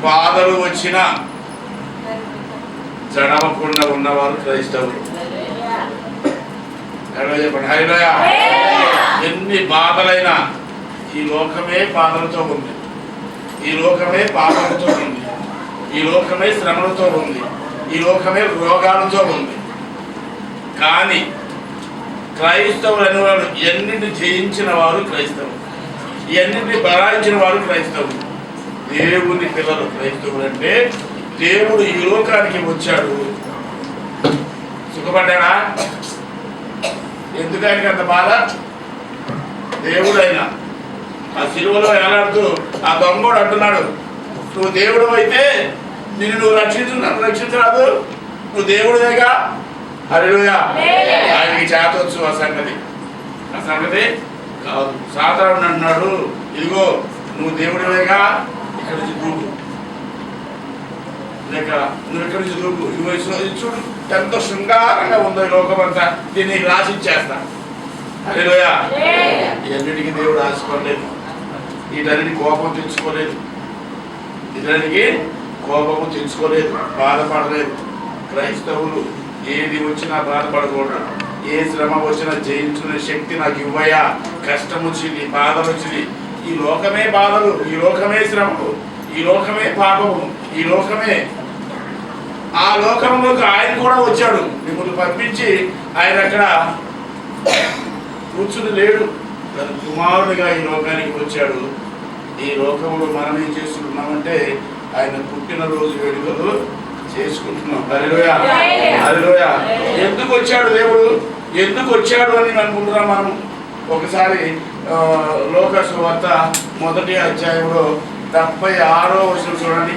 బాధలు వచ్చినా జడవకుండా ఉన్నవారు క్రైస్తవులు. చెప్పండి హల్లెలూయా. ఎన్ని బాధలైనా ఈ లోకమే బాధలతో ఉంది, ఈ లోకమే పాపలతో ఉంది, ఈ లోకమే శ్రమలతో ఉంది, ఈ లోకమే రోగాలతో ఉంది. కానీ క్రైస్తవులు అనేవారు ఎన్నింటిని జయించిన వారు క్రైస్తవులు, ఎన్నింటిని బలాయించిన వారు క్రైస్తవులు. దేవుని పిల్లలు క్రైస్తవులు అంటే దేవుడు ఈ లోకానికి వచ్చాడు, సుఖపడ్డాడా? ఎందుకు ఆయనకి అంత బాధ? దేవుడు అయినా ఆ సిలువలో ఏలాడుతూ ఆ దొంగోడు అంటున్నాడు, నువ్వు దేవుడు అయితే నిన్ను నువ్వు నన్ను రక్షించరాదు, నువ్వు దేవుడిదేగా. హల్లెలూయా. ఆయనకి చేతవచ్చు ఆ సంగతి కాదు. సాధారణ అన్నాడు, ఇదిగో నువ్వు దేవుడివేగా, ఇక్కడ నుంచి దూకు, లేక నువ్వు ఎక్కడి నుంచి దూకు, ఇది చూడు ఎంతో శృంగారంగా ఉందో ఈ లోకం అంతా, దీన్ని రాసిచ్చేస్తా. హల్లెలూయా. ఇవన్నిటికీ దేవుడు ఆశపడలేదు, వీటన్నిటికి కోపం తెచ్చుకోలేదు, వీటన్నిటికి కోపము తెచ్చుకోలేదు, బాధపడలేదు. క్రైస్తవులు ఏది వచ్చినా బాధపడకూడదు, ఏ శ్రమ వచ్చినా జయించుకునే శక్తి నాకు ఇవ్వయా. కష్టం వచ్చింది, బాధలు వచ్చింది, ఈ లోకమే బాధలు, ఈ లోకమే శ్రమలు, ఈ లోకమే పాపము, ఈ లోకమే. ఆ లోకంలోకి ఆయన కూడా వచ్చాడు, మిమ్మల్ని పంపించి ఆయన అక్కడ కూర్చుని లేడు, తన కుమారుడిగా ఈ లోకానికి వచ్చాడు. ఈ లోకంలో మనం ఏం చేసుకుంటున్నామంటే ఆయన పుట్టినరోజు వేడుకలు చేసుకుంటున్నాం. హల్లెలూయా. హల్లెలూయా. ఎందుకు వచ్చాడు దేవుడు, ఎందుకు వచ్చాడు అని అనుకుంటున్నాం మనం. ఒకసారి లోకా సువార్త 1వ అధ్యాయంలో 76వ వచనం చూడండి.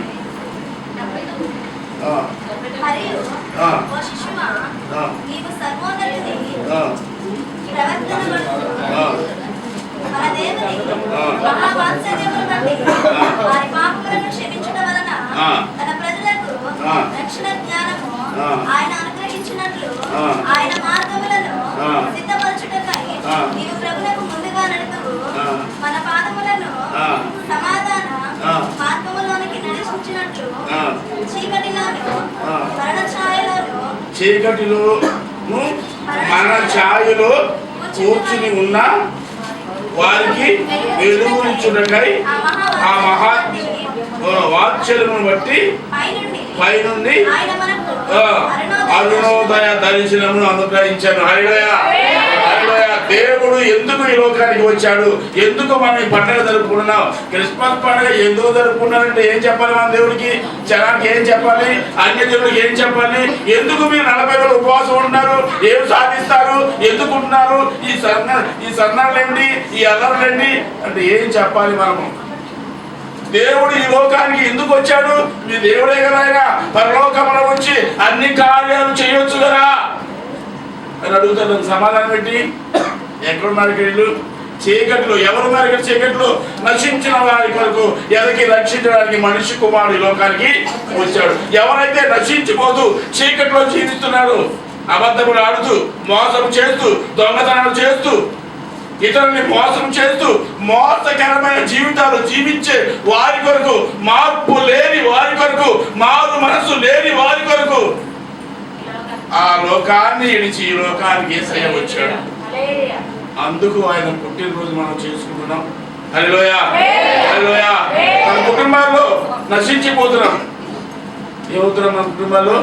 ఆయన అనుగ్రహించినట్లు ఆయన మార్గములను సిద్ధపరచుటకై నీవు ప్రభువుకు ముందుగా నడుపువు, మన పాదములను సమాధాన మార్గములోనికి నడిపించినట్లు చీకటిలోను మరణ ఛాయలో కూర్చుని ఉన్న వారికి వెలుగునిచ్చుటకై ఆ మహా వాత్సల్యమును బట్టి పైనుండి అరుణోదయ దర్శనమును అనుగ్రహించాను. హల్లెలూయా. హల్లెలూయా. దేవుడు ఎందుకు ఈ లోకానికి వచ్చాడు, ఎందుకు మనం ఈ పండుగ జరుపుకుంటున్నాం? క్రిస్మస్ పండుగ ఎందుకు జరుపుకుంటున్నారంటే ఏం చెప్పాలి? మన దేవుడికి, జనానికి ఏం చెప్పాలి? అన్య దేవుడికి ఏం చెప్పాలి? ఎందుకు మీరు 40 రోజులు ఉపవాసం ఉంటున్నారు? ఏం సాధిస్తారు? ఎందుకు ఉంటున్నారు? ఈ సన్నాళ్ళేంటి, ఈ అల్లర్లేంటి అంటే ఏం చెప్పాలి మనము? దేవుడు ఈ లోకానికి ఎందుకు వచ్చాడు? మీ దేవుడే కదా ఆయన, పరలోకములో వచ్చి అన్ని కార్యాలు చేయొచ్చు కదా అని అడుగుతారు. సమాధానం పెట్టి ఎక్కడున్నారు వీళ్ళు? చీకట్లు. ఎవరున్నారు ఇక్కడ? చీకట్లు. నశించిన వారి కొరకు ఎదకి రక్షించడానికి మనిషి కుమారుడు ఈ లోకానికి వచ్చాడు. ఎవరైతే నశించిపోతూ చీకట్లో జీవిస్తున్నాడు, అబద్ధములు ఆడుతూ, మోసం చేస్తూ, దొంగతనాలు చేస్తూ, ఇతరుల్ని మోసం చేస్తూ మోసకరమైన జీవితాలు జీవించే వారి కొరకు, మార్పు లేని వారి కొరకు, మారు మనసు లేని వారి కొరకు ఆ లోకాన్ని ఇడిచి ఈ లోకానికి యేసయ్య వచ్చాడు. అందుకు ఆయన పుట్టినరోజు మనం చేసుకుంటున్నాం. హల్లెలూయా, హల్లెలూయా. మన కుటుంబాల్లో నశించిపోతున్నాం. ఏమవుతున్నాం? మన కుటుంబాల్లో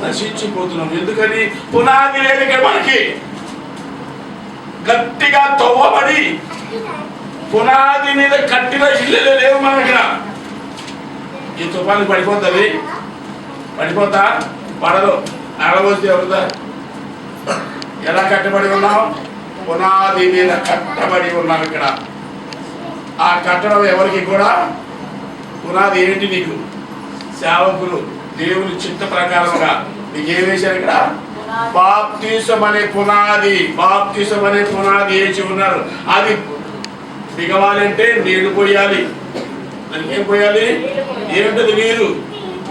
నశించిపోతున్నాం. ఎందుకని? పునాది లేదు ఇక్కడ. మనకి గట్టిగా తవ్వబడి పునాది మీద కట్టిన ఇల్లు లేవు మన ఇక్కడ. ఈ తుఫానికి పడిపోతుంది, పడిపోతా పడదు. ఆడబోస్తే ఎవరుదా? ఎలా కట్టబడి ఉన్నాం? పునాది మీద కట్టబడి ఉన్నాం ఇక్కడ. ఆ కట్టడం ఎవరికి కూడా పునాది ఏంటి? నీకు సేవకులు దేవుని చిత్త ప్రకారంగా నీకు ఏం వేశారు ఇక్కడ? బాప్తిసం అనే పునాది, బాప్తిసం అనే పునాది వేసి ఉన్నారు. అది దిగవాలంటే నీళ్లు పోయాలి. దానికి ఏం పోయాలి? ఏమిటది? నీరు.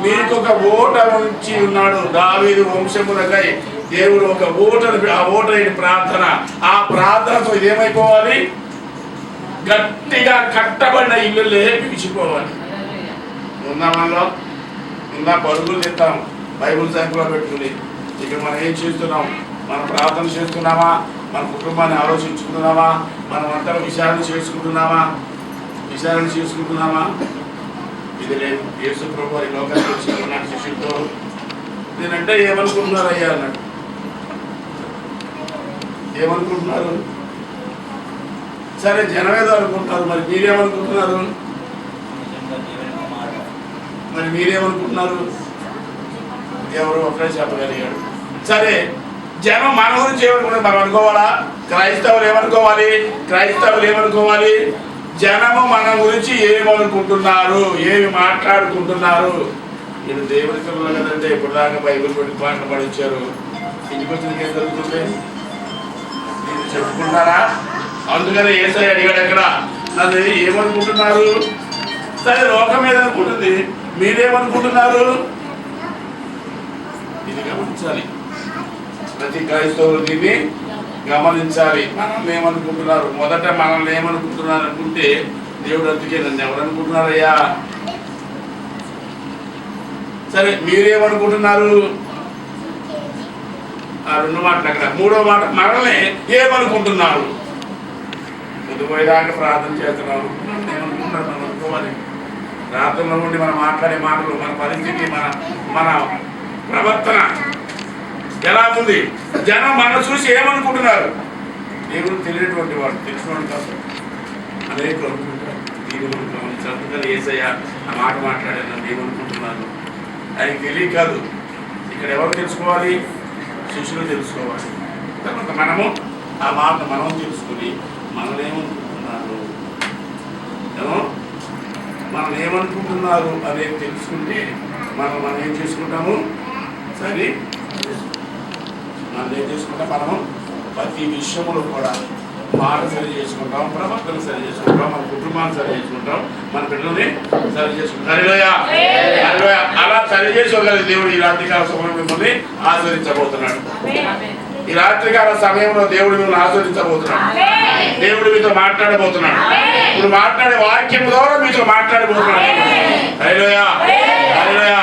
మీకు ఒక ఓట ఉంచి ఉన్నాడు. దావీదు వంశములకై దేవుడు ఒక ఓటను, ఆ ఓట ప్రార్థన. ఆ ప్రార్థనతో ఇదేమైపోవాలి? గట్టిగా కట్టబడిన ఇల్లులే పిలిచిపోవాలి. ఉందా మనలో? ఉందా? పరుగులు తింటాం బైబుల్ సంఖ్యలో పెట్టుకుని. ఇక్కడ మనం ఏం చేస్తున్నాం? మనం ప్రార్థన చేస్తున్నామా? మన కుటుంబాన్ని ఆలోచించుకుంటున్నామా? మనం అంతా విచారణ చేసుకుంటున్నామా? ఇది లేదు. యేసు ప్రభు ఈ లోకానికి వచ్చిన శిష్యులతో నేనంటే ఏమనుకుంటున్నారు అయ్యా అన్నాడు. ఏమనుకుంటున్నారు? సరే, జనమేదో అనుకుంటున్నారు. మరి మీరేమనుకుంటున్నారు? ఎవరు ఒకరే చెప్పగలిగాడు. సరే, జనం మన గురించి ఏమనుకుంటారు? మనం అనుకోవాలా? క్రైస్తవులు ఏమనుకోవాలి? జనము మన గురించి ఏమనుకుంటున్నారు, ఏమి మాట్లాడుకుంటున్నారు? మీరు దేవుని పిల్లలు కదంటే ఇప్పుడు దాకా బైబిల్ పెట్టి పాటలు పడించారు. ఇంటికి వచ్చిన ఏం జరుగుతుంది? మీరు చెప్పుకుంటారా? అందుకనే యేసయ్య అడిగాడు ఎక్కడ? నన్ను ఏమనుకుంటున్నారు? సరే, లోకం ఏదనుకుంటుంది, మీరేమనుకుంటున్నారు? ఇది గమనించాలి. ప్రతి క్రైస్తవులు దీన్ని గమనించాలి. మనల్ని ఏమనుకుంటున్నారు? మొదట మనల్ని ఏమనుకుంటున్నారు అనుకుంటే దేవుడు అందుకే నన్ను ఎవరనుకుంటున్నారయ్యా? సరే, మీరేమనుకుంటున్నారు? ఆ రెండు మాటలు అక్కడ. మూడో మాట, మనల్ని ఏమనుకుంటున్నారు? పొద్దుపోయేదాకా ప్రార్థన చేస్తున్నాను, ఏమనుకుంటున్నారు? మనం అనుకోవాలి. ప్రార్థనలో నుండి మనం మాట్లాడే మాటలు, మన పరిస్థితి, మన ప్రవర్తన ఎలా ఉంది? జనం మనం చూసి ఏమనుకుంటున్నారు? దేవుడు తెలియనటువంటి వాడు, తెలిసినవాడు కాదు. అనేకులు అనుకుంటారు. దీని గమనించాలి. యేసయ్య ఆ మాట మాట్లాడాను, ఏమనుకుంటున్నారు? ఆయనకి తెలియ కాదు. ఇక్కడ ఎవరు తెలుసుకోవాలి? శిష్యులు తెలుసుకోవాలి. తర్వాత మనము ఆ మాట మనం తెలుసుకుని మనల్ని ఏమనుకుంటున్నారు అనేది తెలుసుకుంటే మనం ఏం చేసుకుంటాము? సరే, మనం ఏం చేసుకుంటాం? మనము ప్రతి విషయంలో కూడా మాట సరి చేసుకుంటాం, ప్రవర్తన సరి చేసుకుంటాం, మన కుటుంబాన్ని సరి చేసుకుంటాం, మన పిల్లల్ని సరి చేసుకుంటాం. హల్లెలూయా, హల్లెలూయా. అలా సరి చేసుకోగలిగే దేవుడు ఈ రాత్రికాల సమయంలో మిమ్మల్ని ఆశీర్వదించబోతున్నాడు. ఈ రాత్రికాల సమయంలో దేవుడు మిమ్మల్ని ఆశీర్వదించబోతున్నాడు. దేవుడు మీతో మాట్లాడబోతున్నాడు. ఇప్పుడు మాట్లాడే వాక్యం ద్వారా మీతో మాట్లాడబోతున్నాడు. హల్లెలూయా, హల్లెలూయా.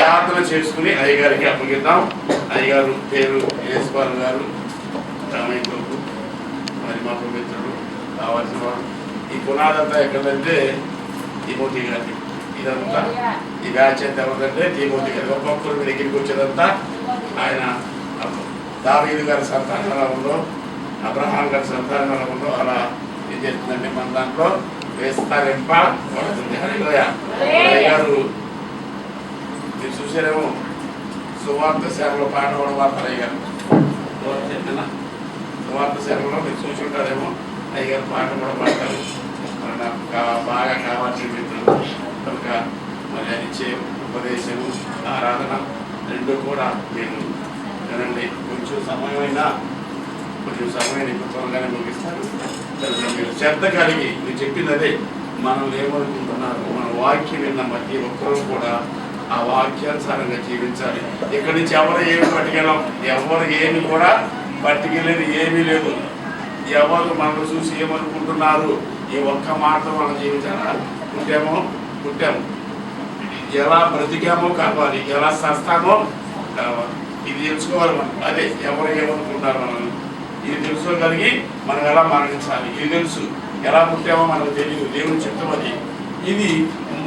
ప్రార్థన చేసుకుని అయ్యగారికి అప్పగిద్దాం. అయ్యగారు పేరు యేసుపాల్ గారు, రామయ్య బాబు, మరి మా పవిత్రుడు కావాల్సిన వాడు. ఈ పునాదంతా ఎక్కడంటే తిమోతి గారి. ఇదంతా ఈ బ్యాచ్ అంతా ఎవరిదంటే తిమోతి గారి. ఒక్కొక్కరు మీ దగ్గరికి వచ్చేదంతా ఆయన దావీదు గారి సంతానంలో, అబ్రహాం గారి సంతానంలో అలా ఏం చేస్తుందంటే మన దాంట్లో విస్తరింప పడుతుంది. హల్లెలూయా. గారు మీరు చూసారేమో సువార్త సేవలో పాట కూడా పాడతారు అయ్యగారు. సువార్త సేవలో మీరు చూసి ఉంటారేమో, అయ్యగారు పాట కూడా పాడతారు. నాకు బాగా కావాల్సిన మిత్రులు కనుక మరి ఆయన ఇచ్చే ఉపదేశము, ఆరాధన రెండు కూడా మీరు వినండి. కొంచెం సమయమైనా త్వరగానే ముగిస్తారు. కనుక మీరు శ్రద్ధ కలిగి మీరు చెప్పింది అదే. మనం ఏమనుకుంటున్నారు? మన వాక్యం విన్న ప్రతి ఒక్కరూ కూడా ఆ వాక్యానుసారంగా జీవించాలి. ఇక్కడి నుంచి ఎవరు ఏమి పట్టుకెళ్ళాం, ఎవరు ఏమి కూడా పట్టుకెళ్ళేది ఏమీ లేదు. ఎవరు మనల్ని చూసి ఏమనుకుంటున్నారు? ఈ ఒక్క మాటతో మనం జీవించాలా? పుట్టాము, ఎలా బ్రతికామో కావాలి, ఎలా సస్తామో కావాలి. ఇది తెలుసుకోవాలి మనం. అదే ఎవరు ఏమనుకుంటున్నారు మనల్ని, ఇది తెలుసుకోగలిగి మనం ఎలా మరణించాలి, ఇది తెలుసు. ఎలా పుట్టామో మనకు తెలియదు, దేవుని చిత్తం అది. ఇది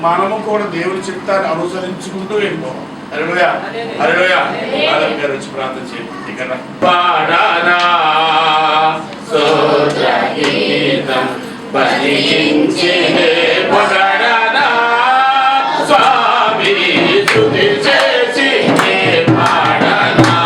మనము కూడా దేవుని చిత్తాన్ని అనుసరించుకుంటూ వెళ్ళిపోవాలి. హల్లెలూయా, హల్లెలూయా. ఆదం గారు వచ్చి ప్రార్థన చేయండి. ఇక్కడ పాడనా స్తోత్ర గీతం పలికించే పొగడనా స్వామి స్తుతి చేసి పాడనా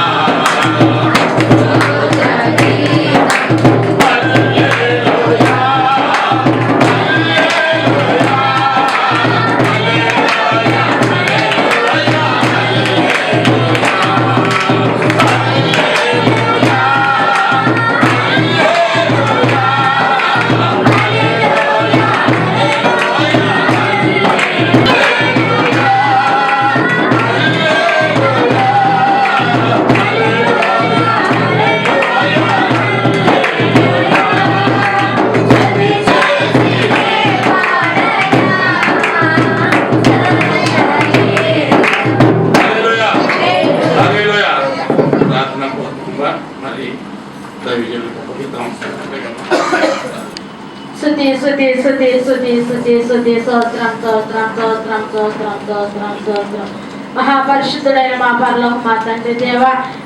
స్తుతి స్తుతి స్తుతి స్తుతి స్తుతి స్తుతి స్తోత్రం స్తోత్రం స్తోత్రం స్తోత్రం స్తోత్రం స్తోత్రం. మహాపరిశుద్ధుడైన మా పరలోక మా తండ్రి దేవ,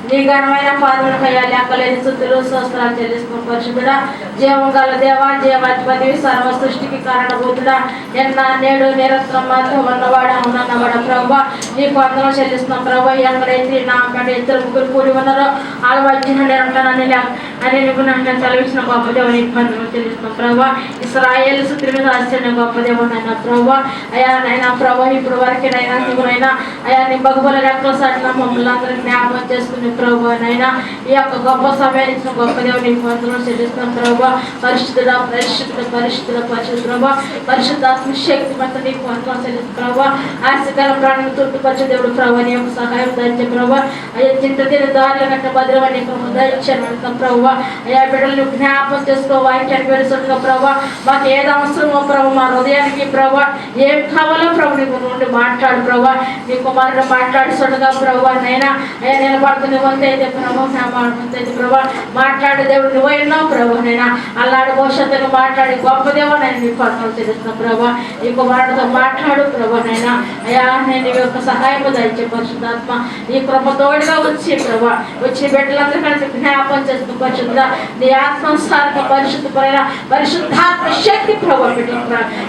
నీ ఘనమైన పాదములకు అయ్యా లెక్కలేని స్తుతులు స్తోత్రాలు చెల్లిస్తున్నాం. పరిశుద్ధుడా, జీవం గల దేవ, జీవాధిపతి, సర్వ సృష్టికి కారణభూతుడా, ఎన్న నేడు నిరంతరం మాతో ఉన్నవాడ ఉన్నవాడ ప్రభా, నీకు వందనం చెల్లిస్తున్నాం ప్రభా. ఎక్కడైతే నా కంటే ఇద్దరు ముగ్గురు కూడి ఉన్నారో వాళ్ళ మధ్యన నిరంతరాన్ని అని నిపుణంగా చదివించిన గొప్ప దేవ, నీకు వందనం చెల్లిస్తున్నాం ప్రభా. ఇశ్రాయేలు సుత్రి మీద ఆశ్చర్య గొప్ప దేవుడైనా ప్రభా. అయ్యా నైనా ప్రభా, ఇప్పుడు వరకేనైనా నువ్వునైనా అయ్యా నీ బగుబల రెక్కల సాటిన మమ్మల్ని అందరినీ జ్ఞాపకం చేసుకుని ప్రభా. నైనా ఈ యొక్క గొప్ప సమయాన్ని ఇచ్చిన గొప్ప దేవుడు నీకు వందనం చెల్లిస్తున్నాం ప్రభా. పరిశుద్ధుడ పరిశుద్ధుడ పరిశుద్ధుడ పరిశుద్ధ ప్రభా, పరిశుద్ధాత్మ శక్తి మొత్తం నీకు వందనం చెల్లిస్తున్నాం ప్రభా. ఆశకర ప్రాణం తృప్తిపరిచే దేవుడు ప్రభా, నీ యొక్క సహాయం దంచే ప్రభా. అయ్యా చింత తిని దారిలో కట్టిన భద్రవాణి దయచేయడం ప్రభా. అయ్యా బిడ్డలు జ్ఞాపకం చేసుకో, వాక్యానికి వెలుసుగా ప్రభా. మాకు ఏది అవసరమో ప్రభా, మా హృదయానికి ప్రభా ఏం కావాలో ప్రభు నీకు నుండి మాట్లాడు ప్రభా. నీ కుమారుడు మాట్లాడుతుండగా ప్రభా. నైనా అయ్యా నిలబడుతున్న వంతైతే ప్రభా, వంతైతే ప్రభా మాట్లాడే దేవుడు నువ్వు ఎన్నో ప్రభా. నైనా అల్లాడు భవిష్యత్తును మాట్లాడి గొప్ప దేవుడు నేను నీ పనులు తెలుస్తున్నా ప్రభా. ఈ కుమారుడితో మాట్లాడు ప్రభా. నైనా అయ్యా నేను నీ యొక్క సహాయం దయచే పరిశుద్ధాత్మ నీ కృప తోడుగా వచ్చి ప్రభా, వచ్చి బిడ్డలందరూ కలిసి జ్ఞాపకం చేస్తున్న పరిశుద్ధ నీ ఆత్మసారక పరిశుద్ధమైన పరిశుద్ధాత్మ శక్తి ప్రభా బిడ్డలు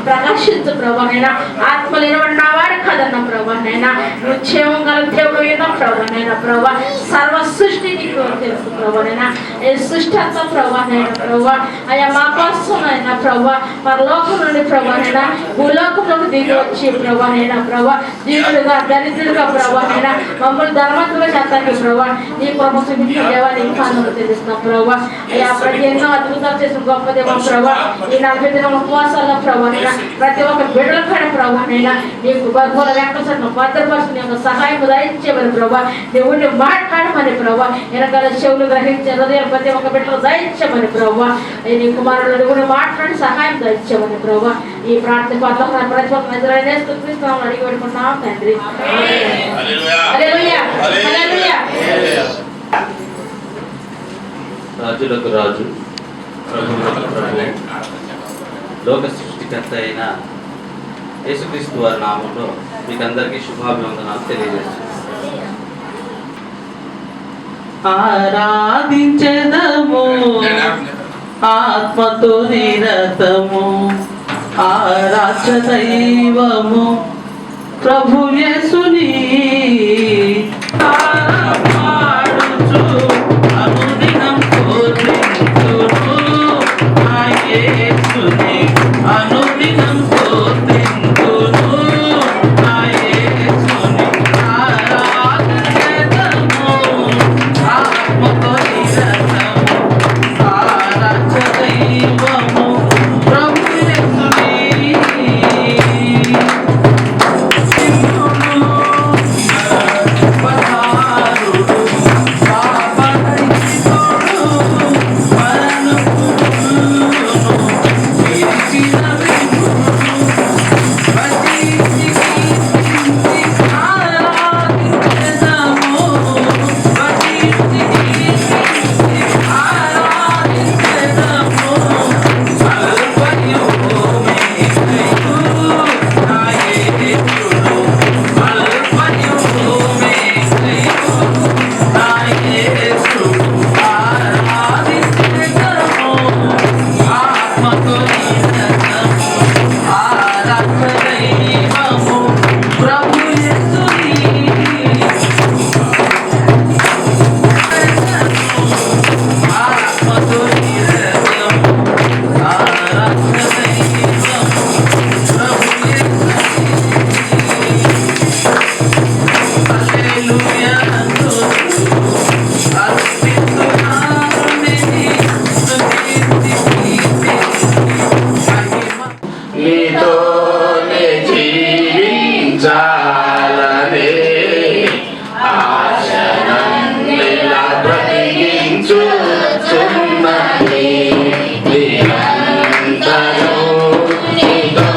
ప్రకాశించు ప్రభా. నైనా ఆత్మ లేనివాడు వాడు కదన్న ప్రభా. నైనా నువ్వు క్షేమం గల దేవుడు ఏదో ప్రభా. నైనా ప్రభా సర్వ సృష్టి నీకు తెలుసు ప్రభా. నైనా ఏ సృష్టి అంతా ప్రభా. నైనా ప్రభా అయ్యా మా కోసం అయినా ప్రభా పరలోకం నుండి ప్రభా. నైనా భూలోకంలోకి దిగి వచ్చి ప్రభా. నైనా ప్రభా దీనుడుగా దరిద్రుడుగా ప్రభా. నైనా మమ్మల్ని ధర్మంతులుగా చేస్తానికి ప్రభా నీ కృప చూపించిన దేవా నీకు కానులు తెలుస్తున్నాం ప్రభా. అయ్యా ప్రతి ఎన్నో అద్భుతాలు చేసిన గొప్ప దేవం ప్రభా. ఈ 40 దినం ఉపవాసాల్లో ప్రభా. నైనా ప్రతి ఒక్క బిడ్డల పైన ప్రభా. నైనా నీకు బహుళ వ్యక్తం భద్రపరుచు నీ యొక్క సహాయం దయచేయమని ప్రభా. దేవుడిని మాట్లాడమని ప్రభా. వెనకాల చెవులు గ్రహించే హృదయం ప్రతి ఒక్క బిడ్డలు దయచేయమని ప్రభా. నీ కుమారుడు దేవుడు మాట్లాడి సహాయం దయచేయమని ప్రభా. ఈ ప్రార్థన పట్ల ప్రతి ఒక్క నజరైన స్తుతిస్తున్నాం అడిగి పెట్టుకున్నాం తండ్రి. హల్లెలూయా, హల్లెలూయా. రాజులకు రాజు ప్రభువులకు ప్రభువు, లోక సృష్టికర్త అయిన యేసుక్రీస్తు వారి నామంలో మీకు అందరికీ శుభాభివందనాలు తెలియజేస్తున్నాను. ఆరాధించెదము ఆత్మతో నిరతము, ఆరాధ్య దైవము ప్రభు యేసుని పాడుచు అనుదినం కోర్తింతును, ఆ యేసుని అనుదినం కోర్తింతును, ఆ యేసుని ఆరాధించెదము ఆత్మతో నిరతము, ఆరాధ్య దైవము ప్రభు యేసుని Thank you. బ్రతికించాలనే ఆశనన్నిలా బ్రతికించుచున్నది నిరంతరం నీతో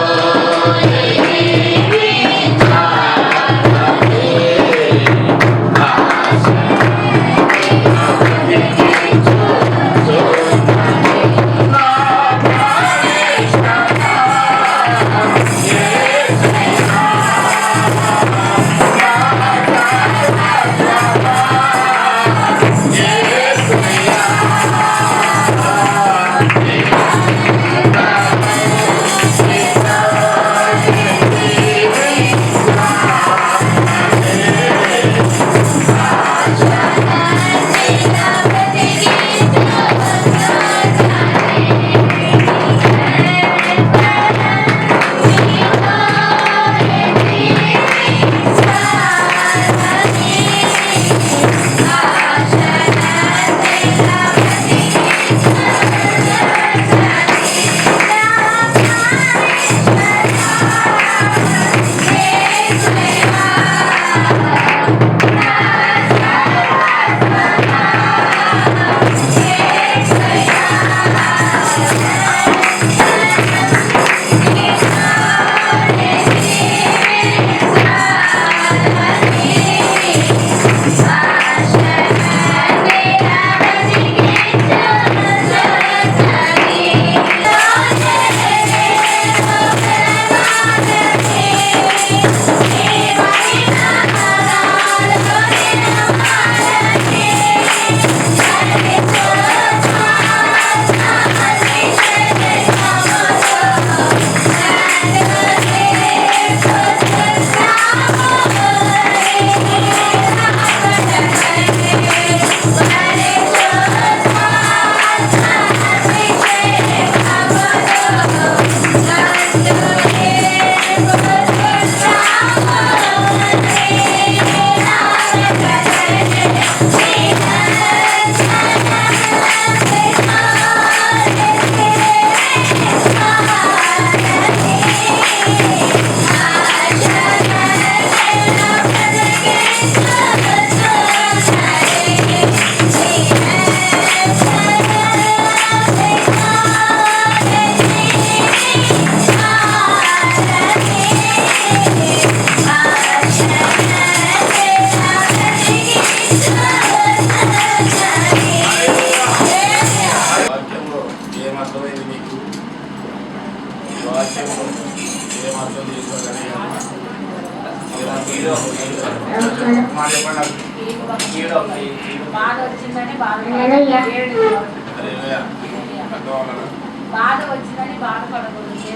బాధ వచ్చిందని బాధపడకూడదు.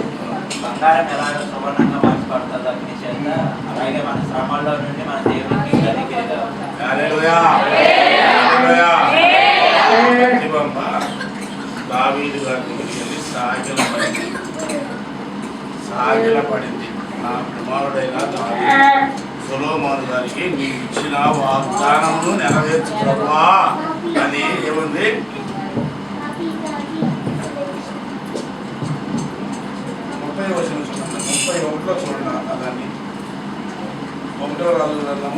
బంగారం ఎలాగో సువర్ణంగా మార్చబడుతుంది అగ్ని చేత, అలాగే మన శ్రమల్లో నుండి మన దేవునికి దావీదు గారికి సాగిల పడింది. నా కుమారుడైన సొలొమోను గారికి నీకు ఇచ్చిన వాగ్దానమును నెరవేర్చు ప్రభువా అని ఏముంది? 30వ వచనం చూడండి, 31లో చూడండి. దాన్ని 1వ రాజులను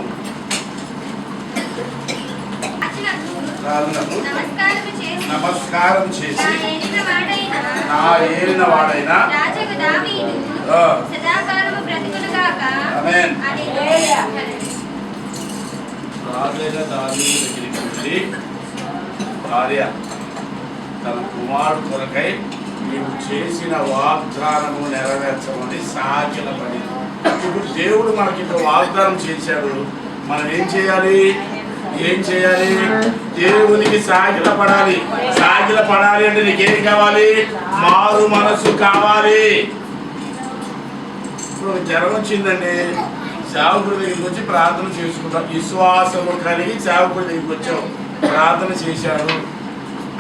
నమస్కారం చేసి నా ఏలిన వాడైన రాజైన దావీదు దగ్గరికి వెళ్ళి భార్య తన కుమారుడు కొరకై నీవు చేసిన వాగ్దానము నెరవేర్చమని సాగిలపడింది. ఇప్పుడు దేవుడు మనకి ఇంత వాగ్దానం చేశాడు, మనం ఏం చేయాలి? దేవునికి సాగిల పడాలి. సాగిల పడాలి అంటే నీకేం కావాలి? మారు మనసు కావాలి. ఇప్పుడు జ్వరం వచ్చిందండి, సేవకుడి దగ్గరికి వచ్చి ప్రార్థన చేసుకుంటాం. విశ్వాసము కలిగి సేవకుడి దగ్గరికి వచ్చాం, ప్రార్థన చేశాడు.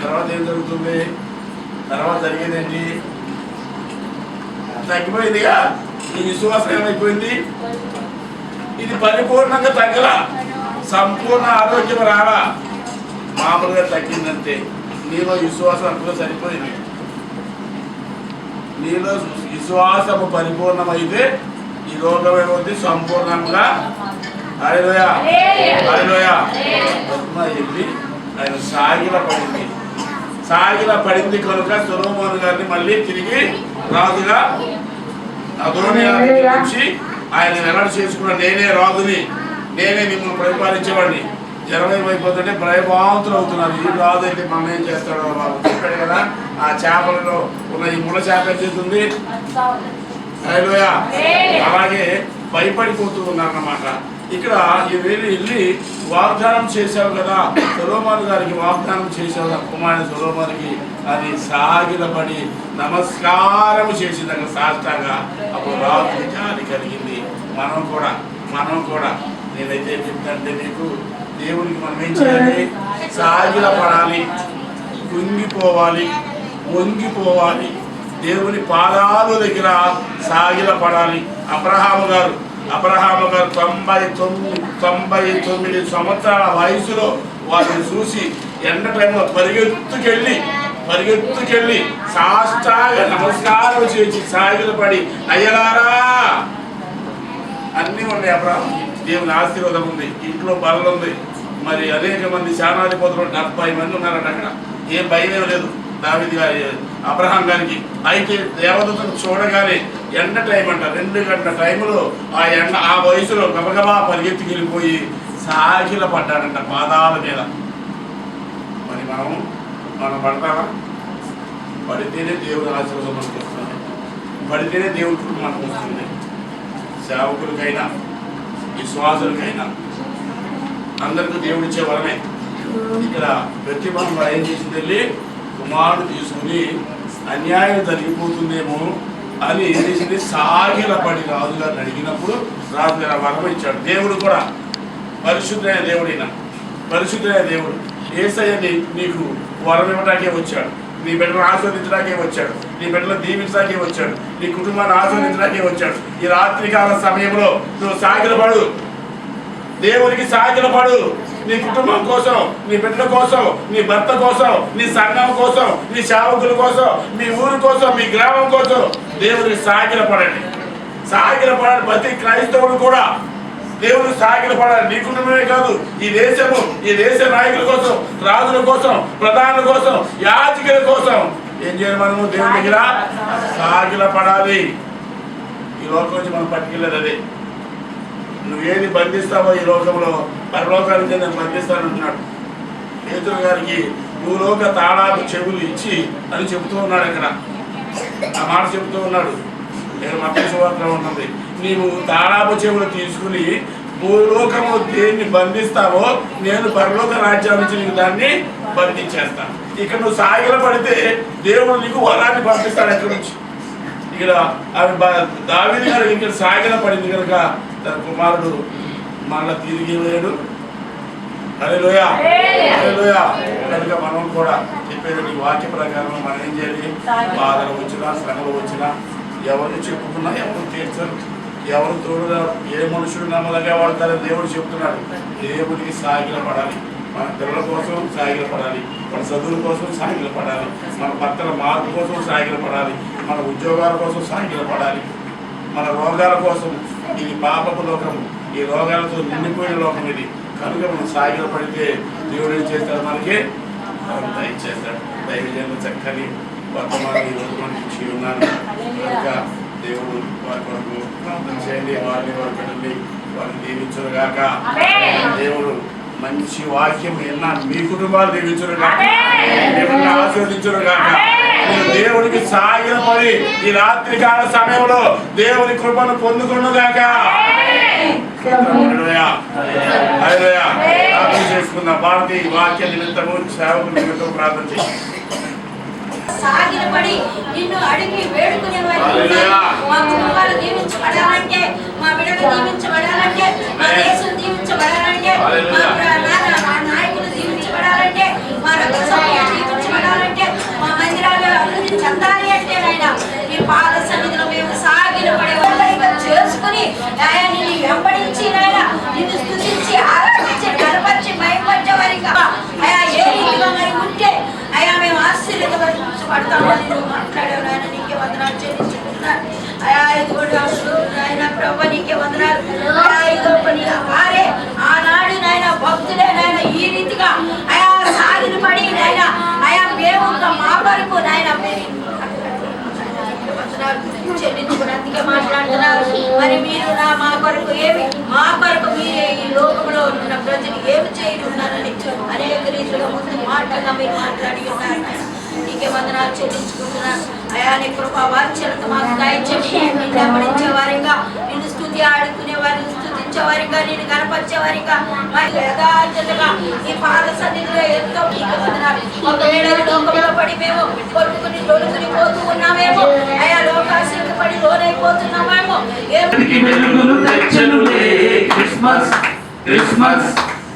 తర్వాత ఏం జరుగుతుంది? తర్వాత జరిగేదేంటి? తగ్గిపోయిందిగా. ఈ విశ్వాసం ఏమైపోయింది? ఇది పరిపూర్ణంగా తగ్గల, సంపూర్ణ ఆరోగ్యం రాలా, మామూలుగా తగ్గిందంటే. నీలో విశ్వాసం అంతలో సరిపోయింది. నీలో విశ్వాసము పరిపూర్ణమైతే ఈ లోకం ఏమవుతుంది సంపూర్ణంగా. హల్లెలూయా హల్లెలూయా. పద్మ వెళ్ళి ఆయన సాగిల పడింది కనుక సొలొమోను గారిని మళ్ళీ తిరిగి రాజుగా అదోనియాకి నుంచి ఆయన వెల్లడి చేసుకున్న నేనే రాజుని, నేనే మిమ్మల్ని పరిపాలించేవాడిని. జనం ఏమైపోతుంటే భయభాంతులు అవుతున్నారు. ఈ రాజు అయితే మనం ఏం చేస్తాడో బాబు చెప్పాడు కదా. ఆ చేపలలో ఉన్న ఈ ముళ్ళ చేప ఏం చేస్తుంది? హల్లెలూయా. అలాగే భయపడిపోతూ ఉన్నారన్నమాట. ఇక్కడ ఈ వెళ్ళి వాగ్దానం చేశావు కదా, సొలొమోను గారికి వాగ్దానం చేశావు కదా కుమారుడు సొలొమోనుకి. అది సాగిలపడి నమస్కారం చేసింది అక్కడ సాష్టాంగా. అప్పుడు రాజుకి జాలి కలిగింది. మనం కూడా నేనైతే చెప్తాంటే నీకు దేవునికి మనం ఏం చేయాలి? సాగిలపడాలి, వంగిపోవాలి, దేవుని పాదాల దగ్గర సాగిలపడాలి. అబ్రహాము గారు 99 సంవత్సరాల వయసులో వారిని చూసి ఎండ టైంలో పరిగెత్తుకెళ్ళి సాష్టాంగ నమస్కారం చేసి సాగిలపడి అయ్యలారా అన్నీ ఉన్నాయి. అబ్రహాం దేవుని ఆశీర్వాదం ఉంది, ఇంట్లో బలం ఉంది. మరి అనేక మంది శానాధిపతులు 70 మంది ఉన్నారట అక్కడ. ఏం భయం లేదు దావీదు గారి అబ్రహాం గారికి. అయితే దేవదూతను చూడగానే ఎండ టైం అంట, 2 గంటల టైంలో ఆ వయసులో గబగబా పరిగెత్తికి వెళ్ళిపోయి సాగిల పడ్డాడంట పాదాల మీద. మరి మనం పడతామా? పడితేనే దేవుని ఆశీర్వాదం మనకు వస్తుంది, పడితేనే దేవుడి కృప మనకు వస్తుంది. సేవకులకైనా విశ్వాసులకైనా అందరికీ దేవుడిచ్చే వరమే. ఇక్కడ ప్రతి మనం ఏం చేసింది? వెళ్ళి కుమారుడు తీసుకుని అన్యాయం జరిగిపోతుందేమో అని ఏం చేసింది? సాగిలపడి రాజుగారిని అడిగినప్పుడు రాజుగారు వరం ఇచ్చాడు. దేవుడు కూడా పరిశుద్ధమైన దేవుడు యేసయ్యని నీకు వరం ఇవ్వడానికే వచ్చాడు. నీ బిడ్డను ఆస్వాదించడానికే వచ్చాడు, నీ బిడ్డను దీవించడానికే వచ్చాడు, నీ కుటుంబాన్ని ఆస్వాదించడానికే వచ్చాడు. ఈ రాత్రికాల సమయంలో నువ్వు సాగిలపడు, దేవునికి సాగిలపడు. నీ కుటుంబం కోసం, నీ బిడ్డల కోసం, నీ భర్త కోసం, నీ సంఘం కోసం, నీ సేవకుల కోసం, మీ ఊరు కోసం, మీ గ్రామం కోసం దేవునికి సాగిలపడండి. ప్రతి క్రైస్తవుడు కూడా దేవుడు సాగిలపడాలి. నీ కుటుంబమే కాదు, ఈ దేశ నాయకుల కోసం, రాజుల కోసం, ప్రధానుల కోసం, యాజకుల కోసం ఏం చేయాలి? మనము దేవుని దగ్గర సాగిలపడాలి. ఈ లోకం నుంచి మనం పట్టుకెళ్ళేది అదే. నువ్వేది బంధిస్తావో ఈ లోకంలో పరలోకానికి నేను బంధిస్తానంటున్నాడు. పేతురు గారికి భూలోక తాళాలు చెవులు ఇచ్చి అని చెబుతూ ఉన్నాడు. ఇక్కడ ఆ మాట చెబుతూ ఉన్నాడు. నేను మత్తయి సువార్తలో ఉన్నది. నీవు తాళాపు చెవులు తీసుకుని భూలోకము దేన్ని బంధిస్తావో నేను పరలోక రాజ్యం నుంచి నీకు దాన్ని బంధించేస్తాను. ఇక్కడ నువ్వు సాగిల పడితే దేవుడు నీకు వరాన్ని పంపిస్తాడు ఎక్కడి నుంచి. ఇక్కడ దావీదు గారికి ఇక్కడ సాగిల పడింది కనుక తన కుమారుడు మళ్ళా తిరిగి వేయడు. హల్లెలూయా హల్లెలూయా. కనుక మనం కూడా చెప్పేది నీ వాక్య ప్రకారం మనం ఏం చేయాలి? బాధలు వచ్చినా, శ్రమలు వచ్చినా, ఎవరిని చెప్పుకున్నా ఎవరు తీర్చరు, ఎవరు తోడురారు, ఏ మనుషుడు నమ్మదంగా వాడతారని దేవుడు చెప్తున్నాడు. దేవుడికి సాగిల పడాలి. మన పిల్లల కోసం సాగిల పడాలి, మన చదువుల కోసం సాగిల పడాలి, మన భర్తల మార్పు కోసం సాగిల పడాలి, మన ఉద్యోగాల కోసం సాగిల పడాలి, మన రోగాల కోసం. ఇది పాపపు లోకం, ఈ రోగాలతో నిండిపోయిన లోకం ఇది. కనుక మనం సాగిల పడితే దేవుడు ఏం చేస్తాడు? మనకి దయచేస్తాడు. దైవజనులు చక్కని వర్తమానం ఈరోజు మనకి ఇచ్చి ఉన్నారు కనుక దేవుడు వారి కొరకు ప్రార్థన చేయండి. వారిని పెట్టండి, వారిని దీవించుగాక. దేవుడు మంచి వాక్యం విన్నా మీ కుటుంబాలు దీవించుగాక, మిమ్మల్ని ఆశీర్వదించుగాక. దేవుడికి సాగిలపడి ఈ రాత్రికాల సమయంలో దేవుని కృపను పొందుకున్నగాక. చేసుకున్న భారతీయ వాక్య నిమిత్తము సేవకు నిమిత్తం ప్రార్థన చేయండి. సాగిలపడి నిన్ను అడిగి వేడుకునే వారు మా కుటుంబాలు దీవించబడాలంటే, మా బిడ్డలు దీవించబడాలంటే, మా దేశం దీవించబడాలంటే, మా నాయకులు దీవించబడాలంటే, మా రక్త సమయం దీవించబడాలంటే, మా మందిరాలు అభివృద్ధి చెందాలి అంటే నాయన నీ పాద సన్నిధిలో మేము సాగిలపడే వారిగా చేసుకుని నాయని నీ వెంబడించి నాయన నిన్ను స్తుతించి ఆరాధించి గణపరిచి భయపడ్డ వారిగా అయా ఏ రీతిగా మరి ఉంటే అయా మేము ఆశీర్వదించబడతామని నువ్వు మాట్లాడావు నాయన. నీకే వందనాలు చెల్లించుకుంటున్నాను అయా. ఇదిగోడు ఆయన ప్రభు వందనాలు. అయా ఇదిగో పని వారే ఆనాడు నాయన భక్తులే నాయన ఈ రీతిగా అయా సాగిన పడి నాయన అయా మేము మా కొరకు నాయన చెల్లించుకున్నందుకే మాట్లాడుతున్నారు. మరి మీరు మా కొరకు ఏమి మా కొరకు మీరే ఈ లోకంలో ఉన్న ప్రజలు ఏమి చేయనున్నారని అనేక రీతిలో ముందు మాటగా మీరు మాట్లాడి ఉన్నారు. నీకే వందనాలు చెల్లించుకుంటున్నాను. అయా నీ కృపా వాత్సల్యత మాకు దయచేసి నిన్ను వెంబడించే వారిగా, నిన్ను స్తుతి ఆడుకునే వారిని స్తుతించే వారిగా, నిన్ను కనపరిచే వారిగా, మరి యథార్థతగా నీ పాద సన్నిధిలో ఎంతో నీకే వందనాలు. ఒకవేళ లోకంలో పడి మేము కొట్టుకుని తొడుకుని పోతూ ఉన్నామేమో, అయా లోకాశలకు పడి లోనైపోతున్నామేమో, వెలుగులు తెచ్చనులే క్రిస్మస్ క్రిస్మస్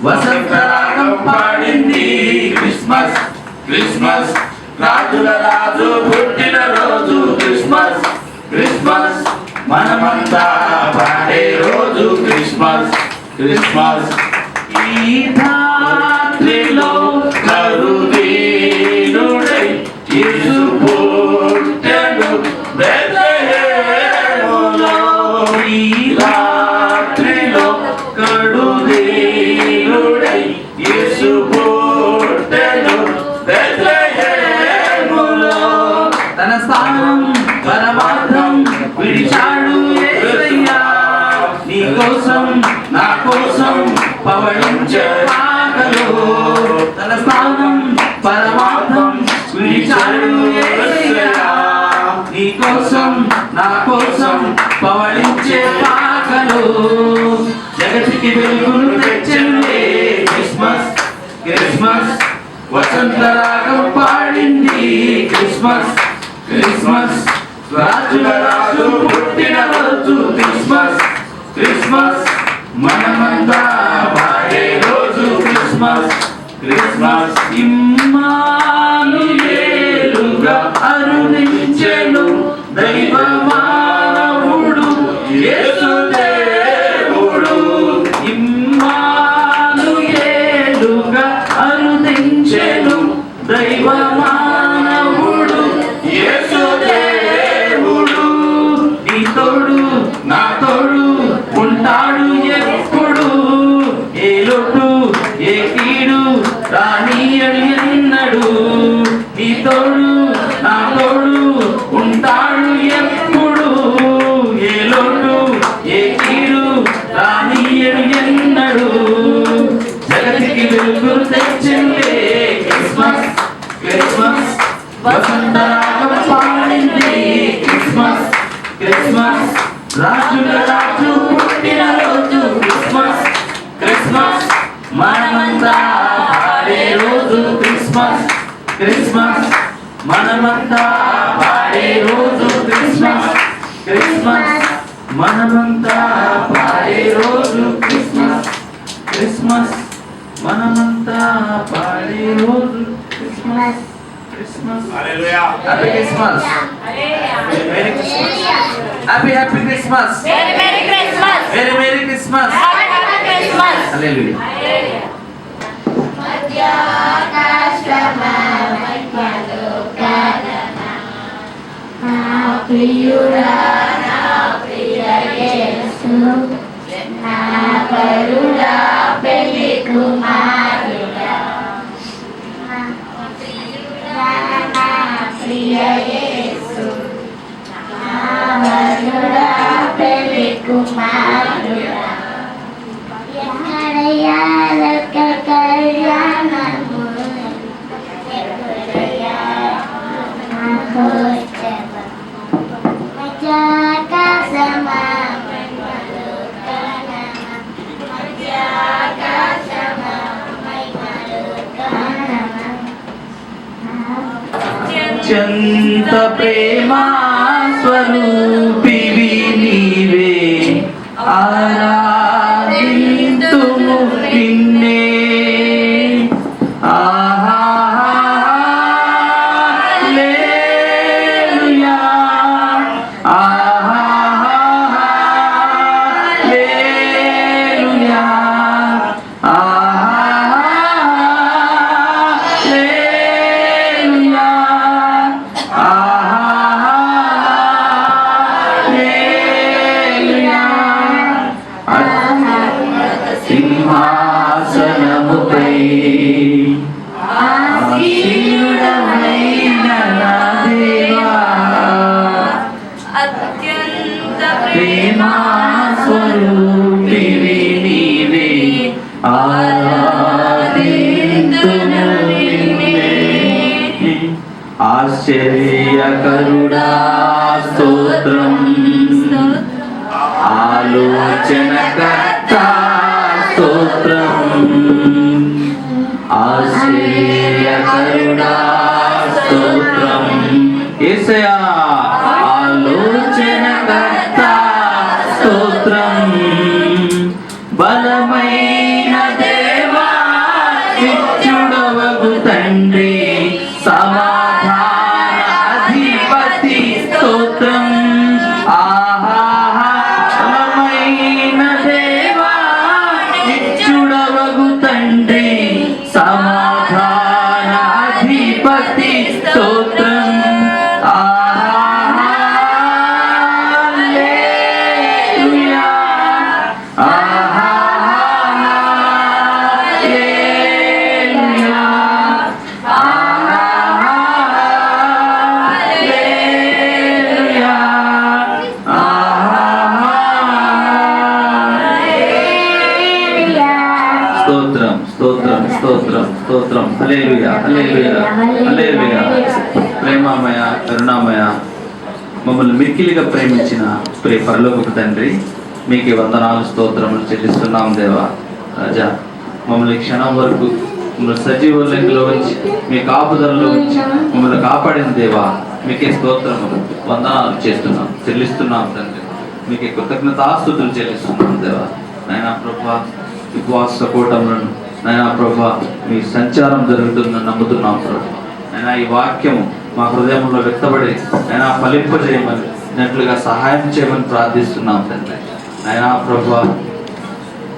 వసంత రాగం పాడింది క్రిస్మస్ క్రిస్మస్ రాజుల రాజు పుట్టిన రోజు క్రిస్మస్ క్రిస్మస్ మనమంతా పాడే రోజు క్రిస్మస్ క్రిస్మస్ ఈ రాత్రిలో కరుదీనుడై యేసు పుట్టెను బెత్లెహేములో ఈ రాత్రిలో కరుదీనుడై యేసు పుట్టెను బెత్లెహేములో తన స్థానం పరమార్థం విడిచాడు యేసయ్యా నీ కోసం నా కోసం పవళించే పాకలో తన స్థానం పరమార్థం విడిచాడు యేసయ్యా నీ కోసం నా కోసం పవళించే పాకలో జగతికి వెలుగును తెచ్చనులే క్రిస్మస్ క్రిస్మస్ వసంత రాగం పాడింది క్రిస్మస్ క్రిస్మస్ రాజుల రాజు పుట్టిన రోజు క్రిస్మస్ క్రిస్మస్ మనమంతా పాడే రోజు క్రిస్మస్ క్రిస్మస్ ఇమ్మానుయేలుగా అరుణించెను దైవ మానవుడు యేసు దేవుడు ఇమ్మానుయేలుగా అరుణించెను దైవ మానవుడు యేసు దేవుడు నీ తోడు నా తోడు ఉంటాడు ఎప్పుడు ఏ లోటు ఏ కీడు రానీయడు ఎన్నడు నీ తోడు నా తోడు ఉంటాడు ఎప్పుడు ఏ లోటు ఏ కీడు రానీయడు ఎన్నడు జగతికి వెలుగును తెచ్చిందే క్రిస్మస్ క్రిస్మస్ వసంత రాగం పాడింది క్రిస్మస్ క్రిస్మస్ రాజుల రాజు పుట్టిన రోజు క్రిస్మస్ క్రిస్మస్ మనమంతా పాడే రోజు క్రిస్మస్ క్రిస్మస్ మనమంతా పాడే రోజు క్రిస్మస్ క్రిస్మస్ మనమంతా పాడే రోజు క్రిస్మస్ క్రిస్మస్ మనమంతా పాడే రోజు Christmas Christmas hallelujah. Happy Christmas merry Christmas happy happy Christmas merry merry Christmas, merry merry Christmas happy happy Christmas. Hallelujah. ప్రియుడా నా ప్రియ యేసు నా పరుడా పెళ్లి కుమారుడా నా ప్రియ యేసు నా పరుడా పెళ్లి కుమారుడా ఎక్కడయ్యా లెక్క కళ్యాణము ఎక్కడయ్యా నాకు అత్యంత ప్రేమా స్వరూపివి నీవే ఆరాధింతుము నిన్నే హల్లెలూయా హల్లెలూయా హల్లెలూయా హల్లెలూయా ఆశ్చర్యకరుడా స్తోత్రం, ఆలోచనకర్త స్తోత్రం, ఆశ్చర్యకరుడా స్తోత్రం. యేసయ్యా ఆలోచనకర్త స్తోత్రం, బలమైన దేవా నిత్యుడవగు తండ్రి, సమాధాన అధిపతి స్తోత్రం. ఆహా బలమైన దేవా నిత్యుడవగు తండ్రి, సమాధాన అధిపతి స్తోత్రం. స్తోత్రం స్తోత్రం స్తోత్రం స్తోత్రం. హల్లెలూయా హల్లెలూయా హల్లెలూయా. ప్రేమమయ కరుణామయ మమ్మల్ని మిక్కిలిగా ప్రేమించిన ప్రియ పరలోకపు తండ్రి, మీకు వందనాలు స్తోత్రములు చెల్లిస్తున్నాం దేవా. రాజా మమ్మల్ని క్షణం వరకు మమ్మల్ని సజీవ లెక్కలో ఉంచి మీ కాపుదలలో ఉంచి మమ్మల్ని కాపాడిన దేవా, మీకే స్తోత్రములు వందనాలు చేస్తున్నాం చెల్లిస్తున్నాం తండ్రి. మీకే కృతజ్ఞతాస్తుతులు చెల్లిస్తున్నాం దేవా. నాయనా ప్రభా ఉపవాస కూటములను నాయనా ప్రభా మీ సంచారం జరుగుతుందని నమ్ముతున్నాం ప్రభా. నాయనా ఈ వాక్యము మా హృదయంలో వ్యక్తపడి నాయనా ఫలింపజేయమని నట్లుగా సహాయం చేయమని ప్రార్థిస్తున్నాం తండ్రి. నాయనా ప్రభా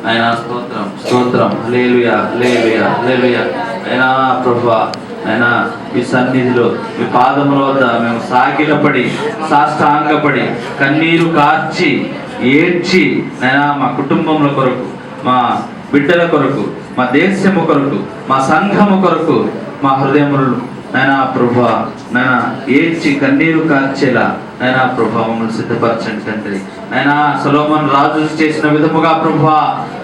నాయనా స్తోత్రం స్తోత్రం. హల్లెలూయా హల్లెలూయా హల్లెలూయా. నాయనా ప్రభా నాయనా మీ సన్నిధిలో మీ పాదముల వద్ద మేము సాగిలపడి సాష్టాంగపడి కన్నీరు కార్చి ఏడ్చి నాయనా మా కుటుంబముల కొరకు, మా బిడ్డల కొరకు, మా దేశము కొరకు, మా సంఘము కొరకు మా హృదయములను నాయనా ప్రభా నాయనా ఏడ్చి కన్నీరు కార్చేలా నాయనా ప్రభా మమ్మల్ని సిద్ధపరచండి తండ్రి. నాయనా సొలొమోను రాజు చేసిన విధముగా ప్రభా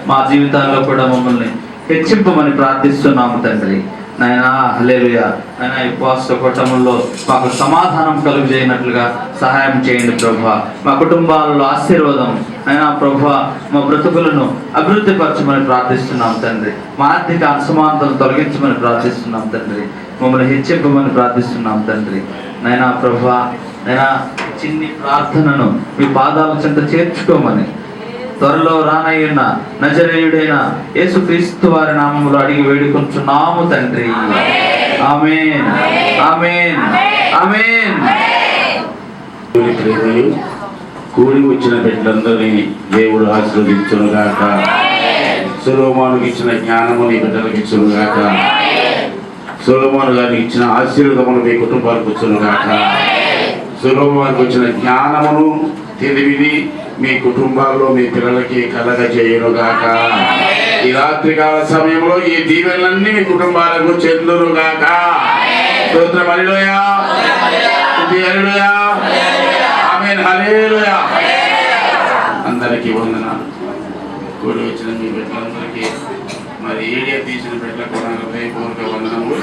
మా జీవితాల్లో కూడా మమ్మల్ని హెచ్చింపమని ప్రార్థిస్తున్నాము తండ్రి. నాయనా హల్లెలూయా. నాయనా ఈ ఉపవాస కూటముల్లో మాకు సమాధానం కలుగజేయనట్లుగా సహాయం చేయండి ప్రభా. మా కుటుంబాలలో ఆశీర్వాదం నాయనా ప్రభా మా బ్రతుకులను అభివృద్ధి పరచమని ప్రార్థిస్తున్నాం తండ్రి. మా ఆర్థిక అసమానతలు తొలగించమని ప్రార్థిస్తున్నాం తండ్రి. మమ్మల్ని హెచ్చింపమని ప్రార్థిస్తున్నాం తండ్రి. నాయనా ప్రభా నాయనా చిన్ని ప్రార్థనను మీ పాదాల చెంత చేర్చుకోమని త్వరలో రానయ్యున్న నజరేయుడైన యేసుక్రీస్తు వారి నామములో అడిగి వేడుకొంచున్నాము తండ్రి. ఆమేన్ ఆమేన్ ఆమేన్. కూడి వచ్చిన బిడ్డలందరినీ దేవుడు ఆశీర్వదించునుగాక. సొలొమోనుకి ఇచ్చిన జ్ఞానము నీ బిడ్డలకు ఇచ్చునుగాక. సొలొమోను గారికి ఇచ్చిన ఆశీర్వాదములు మీ కుటుంబాలకు వచ్చునుగాక. సొలొమోనుకి వచ్చిన జ్ఞానమును తెలివిని మీ కుటుంబాల్లో మీ పిల్లలకి కలగజేయునుగాక. ఈ రాత్రికాల సమయంలో ఈ దీవెనలన్నీ మీ కుటుంబాలకు చెందునుగాక. స్తోత్రం హల్లెలూయా హల్లెలూయా ఆమేన్ హల్లెలూయా. అందరికీ వందనాలు. కూడి వచ్చిన మీ బిడ్డలందరికీ మరి ఏడియా తీసిన బిడ్డలకు కూడా హృదయపూర్వక వందనములు.